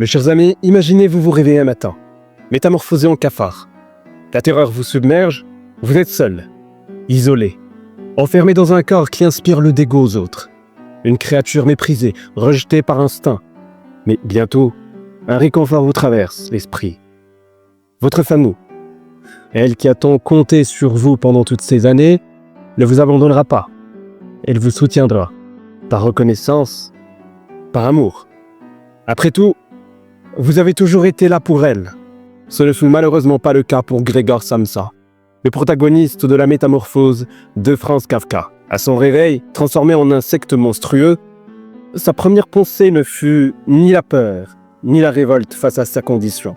Mes chers amis, imaginez vous réveillez un matin, métamorphosé en cafard. La terreur vous submerge, vous êtes seul, isolé, enfermé dans un corps qui inspire le dégoût aux autres. Une créature méprisée, rejetée par instinct. Mais bientôt, un réconfort vous traverse l'esprit. Votre famille, elle qui a tant compté sur vous pendant toutes ces années, ne vous abandonnera pas. Elle vous soutiendra, par reconnaissance, par amour. Après tout, vous avez toujours été là pour elle. Ce ne fut malheureusement pas le cas pour Grzegorz Samsa, le protagoniste de la métamorphose de Franz Kafka. À son réveil, transformé en insecte monstrueux, sa première pensée ne fut ni la peur, ni la révolte face à sa condition,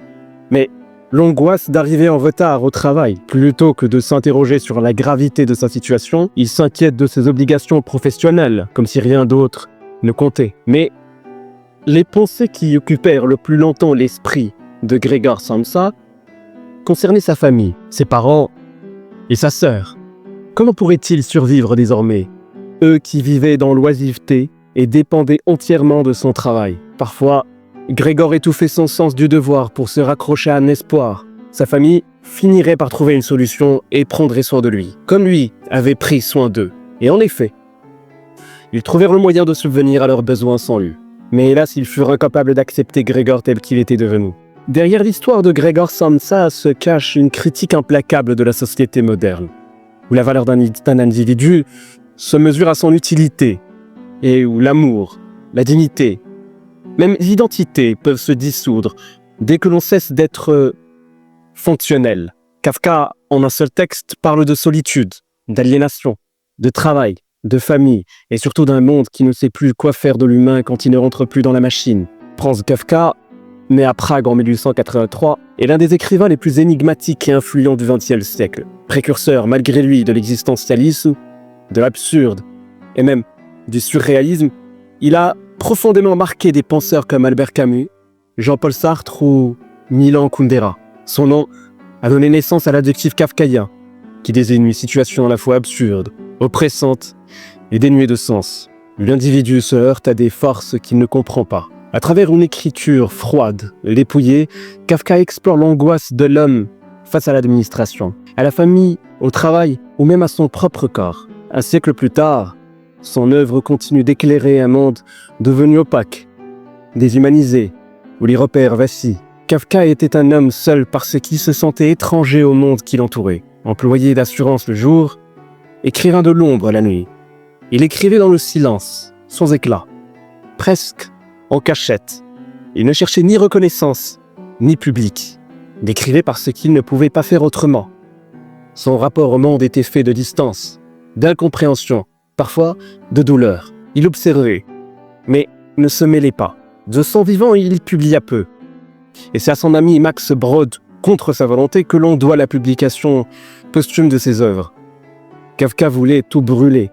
mais l'angoisse d'arriver en retard au travail. Plutôt que de s'interroger sur la gravité de sa situation, il s'inquiète de ses obligations professionnelles, comme si rien d'autre ne comptait. Mais les pensées qui occupèrent le plus longtemps l'esprit de Grzegorz Samsa concernaient sa famille, ses parents et sa sœur. Comment pourrait-il survivre désormais, eux qui vivaient dans l'oisiveté et dépendaient entièrement de son travail? Parfois, Grzegorz étouffait son sens du devoir pour se raccrocher à un espoir. Sa famille finirait par trouver une solution et prendrait soin de lui, comme lui avait pris soin d'eux. Et en effet, ils trouvèrent le moyen de subvenir à leurs besoins sans lui. Mais hélas, ils furent incapables d'accepter Grzegorz tel qu'il était devenu. Derrière l'histoire de Grzegorz Samsa se cache une critique implacable de la société moderne, où la valeur d'un individu se mesure à son utilité, et où l'amour, la dignité, même l'identité peuvent se dissoudre dès que l'on cesse d'être fonctionnel. Kafka, en un seul texte, parle de solitude, d'aliénation, de travail, de famille, et surtout d'un monde qui ne sait plus quoi faire de l'humain quand il ne rentre plus dans la machine. Franz Kafka, né à Prague en 1883, est l'un des écrivains les plus énigmatiques et influents du XXe siècle. Précurseur, malgré lui, de l'existentialisme, de l'absurde, et même du surréalisme, il a profondément marqué des penseurs comme Albert Camus, Jean-Paul Sartre ou Milan Kundera. Son nom a donné naissance à l'adjectif kafkaïen, qui désigne une situation à la fois absurde, oppressante et dénuée de sens. L'individu se heurte à des forces qu'il ne comprend pas. À travers une écriture froide, dépouillée, Kafka explore l'angoisse de l'homme face à l'administration, à la famille, au travail ou même à son propre corps. Un siècle plus tard, son œuvre continue d'éclairer un monde devenu opaque, déshumanisé, où les repères vacillent. Kafka était un homme seul parce qu'il se sentait étranger au monde qui l'entourait. Employé d'assurance le jour, écrivain de l'ombre la nuit. Il écrivait dans le silence, sans éclat, presque en cachette. Il ne cherchait ni reconnaissance, ni public. Il écrivait parce qu'il ne pouvait pas faire autrement. Son rapport au monde était fait de distance, d'incompréhension, parfois de douleur. Il observait, mais ne se mêlait pas. De son vivant, il publia peu. Et c'est à son ami Max Brod, contre sa volonté, que l'on doit la publication posthume de ses œuvres. Kafka voulait tout brûler.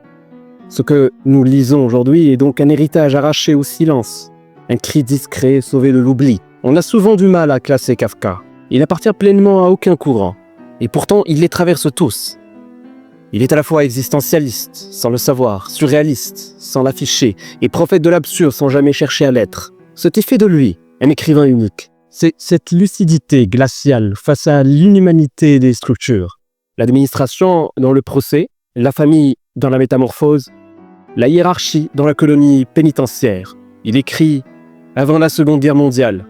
Ce que nous lisons aujourd'hui est donc un héritage arraché au silence, un cri discret sauvé de l'oubli. On a souvent du mal à classer Kafka. Il n'appartient pleinement à aucun courant, et pourtant il les traverse tous. Il est à la fois existentialiste, sans le savoir, surréaliste, sans l'afficher, et prophète de l'absurde sans jamais chercher à l'être. Ce qui fait de lui un écrivain unique, c'est cette lucidité glaciale face à l'inhumanité des structures. L'administration dans le procès, la famille dans la métamorphose, la hiérarchie dans la colonie pénitentiaire. Il écrit avant la Seconde Guerre mondiale,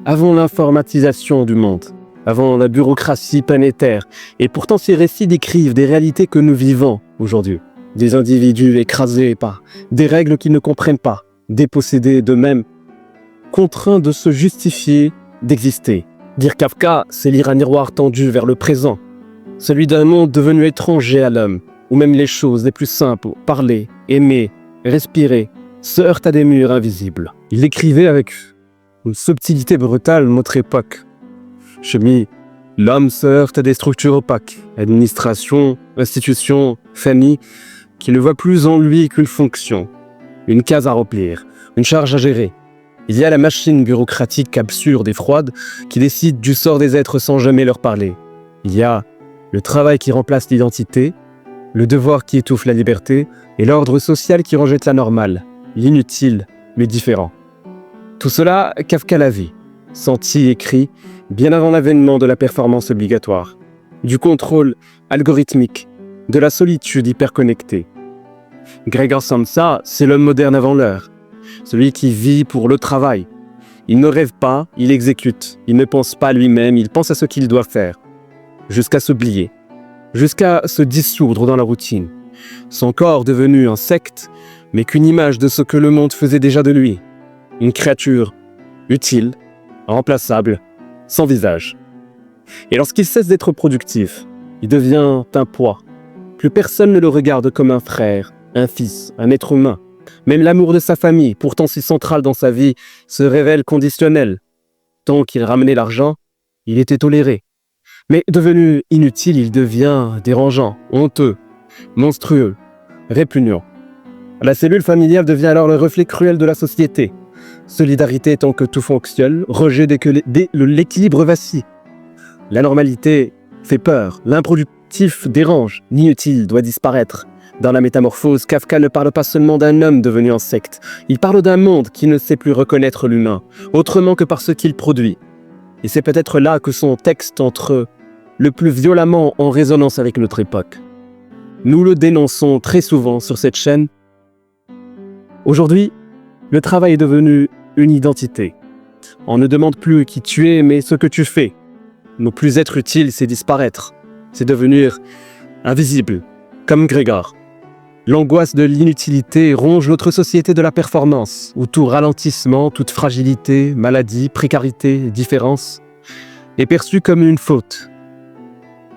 avant l'informatisation du monde, avant la bureaucratie planétaire. Et pourtant ces récits décrivent des réalités que nous vivons aujourd'hui. Des individus écrasés par des règles qu'ils ne comprennent pas, dépossédés d'eux-mêmes, contraints de se justifier, d'exister. Dire Kafka, c'est lire un miroir tendu vers le présent, celui d'un monde devenu étranger à l'homme, où même les choses les plus simples, parler, aimer, respirer, se heurtent à des murs invisibles. Il écrivait avec une subtilité brutale notre époque. Chemie, l'homme se heurte à des structures opaques, administration, institution, famille, qui ne voient plus en lui qu'une fonction, une case à remplir, une charge à gérer. Il y a la machine bureaucratique absurde et froide qui décide du sort des êtres sans jamais leur parler. Il y a le travail qui remplace l'identité, le devoir qui étouffe la liberté et l'ordre social qui rejette la normale, l'inutile, le différent. Tout cela, Kafka l'a vu. senti et écrit bien avant l'avènement de la performance obligatoire, du contrôle algorithmique, de la solitude hyperconnectée. Gregor Samsa, c'est l'homme moderne avant l'heure, celui qui vit pour le travail. Il ne rêve pas, il exécute. Il ne pense pas lui-même, il pense à ce qu'il doit faire. Jusqu'à s'oublier, jusqu'à se dissoudre dans la routine. Son corps devenu un secte, mais qu'une image de ce que le monde faisait déjà de lui. Une créature utile, remplaçable, sans visage. Et lorsqu'il cesse d'être productif, il devient un poids. Plus personne ne le regarde comme un frère, un fils, un être humain. Même l'amour de sa famille, pourtant si central dans sa vie, se révèle conditionnel. Tant qu'il ramenait l'argent, il était toléré. Mais devenu inutile, il devient dérangeant, honteux, monstrueux, répugnant. La cellule familiale devient alors le reflet cruel de la société. Solidarité tant que tout fonctionne, rejet dès que l'équilibre vacille. La normalité fait peur, l'improductif dérange, l'inutile doit disparaître. Dans la métamorphose, Kafka ne parle pas seulement d'un homme devenu un secte, il parle d'un monde qui ne sait plus reconnaître l'humain, autrement que par ce qu'il produit. Et c'est peut-être là que son texte entre le plus violemment en résonance avec notre époque. Nous le dénonçons très souvent sur cette chaîne. Aujourd'hui, le travail est devenu une identité. On ne demande plus qui tu es, mais ce que tu fais. Ne plus être utile, c'est disparaître. C'est devenir invisible, comme Gregor. L'angoisse de l'inutilité ronge notre société de la performance, où tout ralentissement, toute fragilité, maladie, précarité, différence est perçu comme une faute.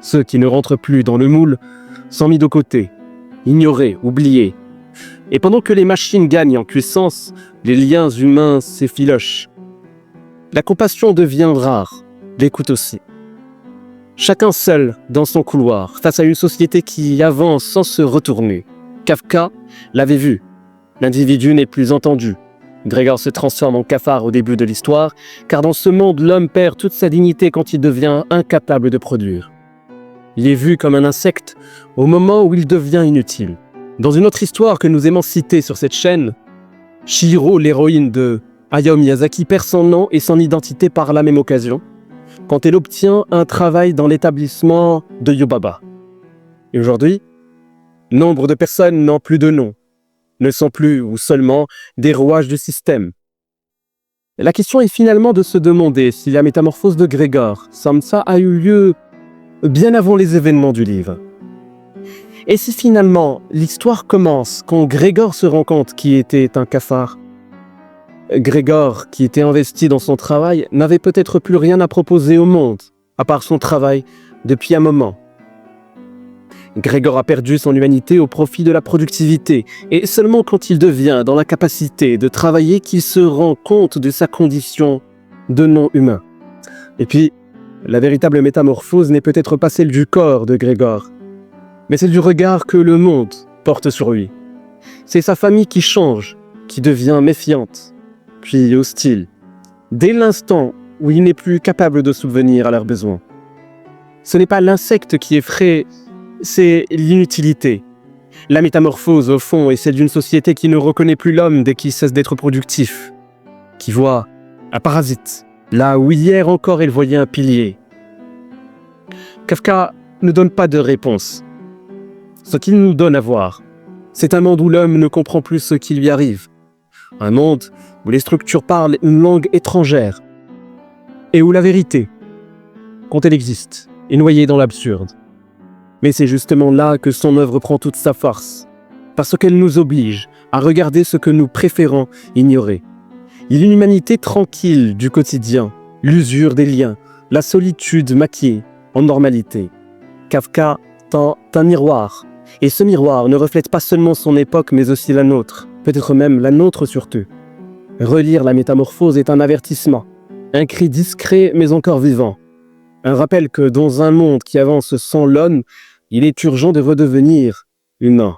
Ceux qui ne rentrent plus dans le moule sont mis de côté, ignorés, oubliés. Et pendant que les machines gagnent en puissance, les liens humains s'effilochent. La compassion devient rare, l'écoute aussi. Chacun seul dans son couloir, face à une société qui avance sans se retourner. Kafka l'avait vu. L'individu n'est plus entendu. Gregor se transforme en cafard au début de l'histoire, car dans ce monde, l'homme perd toute sa dignité quand il devient incapable de produire. Il est vu comme un insecte au moment où il devient inutile. Dans une autre histoire que nous aimons citer sur cette chaîne, Chihiro, l'héroïne de Hayao Miyazaki, perd son nom et son identité par la même occasion, quand elle obtient un travail dans l'établissement de Yubaba. Et aujourd'hui, nombre de personnes n'ont plus de nom, ne sont plus ou seulement des rouages du système. La question est finalement de se demander si la métamorphose de Gregor Samsa a eu lieu bien avant les événements du livre. Et si finalement l'histoire commence quand Gregor se rend compte qu'il était un cafard. Gregor, qui était investi dans son travail, n'avait peut-être plus rien à proposer au monde, à part son travail, depuis un moment. Gregor a perdu son humanité au profit de la productivité, et seulement quand il devient dans la capacité de travailler qu'il se rend compte de sa condition de non-humain. Et puis, la véritable métamorphose n'est peut-être pas celle du corps de Gregor, mais celle du regard que le monde porte sur lui. C'est sa famille qui change, qui devient méfiante, puis hostile, dès l'instant où il n'est plus capable de subvenir à leurs besoins. Ce n'est pas l'insecte qui effraie, c'est l'inutilité. La métamorphose, au fond, est celle d'une société qui ne reconnaît plus l'homme dès qu'il cesse d'être productif, qui voit un parasite, là où hier encore elle voyait un pilier. Kafka ne donne pas de réponse. Ce qu'il nous donne à voir, c'est un monde où l'homme ne comprend plus ce qui lui arrive. Un monde où les structures parlent une langue étrangère et où la vérité, quand elle existe, est noyée dans l'absurde. Mais c'est justement là que son œuvre prend toute sa force, parce qu'elle nous oblige à regarder ce que nous préférons ignorer. Il y a une humanité tranquille du quotidien, l'usure des liens, la solitude maquillée en normalité. Kafka tend un miroir, et ce miroir ne reflète pas seulement son époque, mais aussi la nôtre, peut-être même la nôtre surtout. Relire la métamorphose est un avertissement, un cri discret mais encore vivant. Un rappel que dans un monde qui avance sans l'homme, il est urgent de redevenir humain.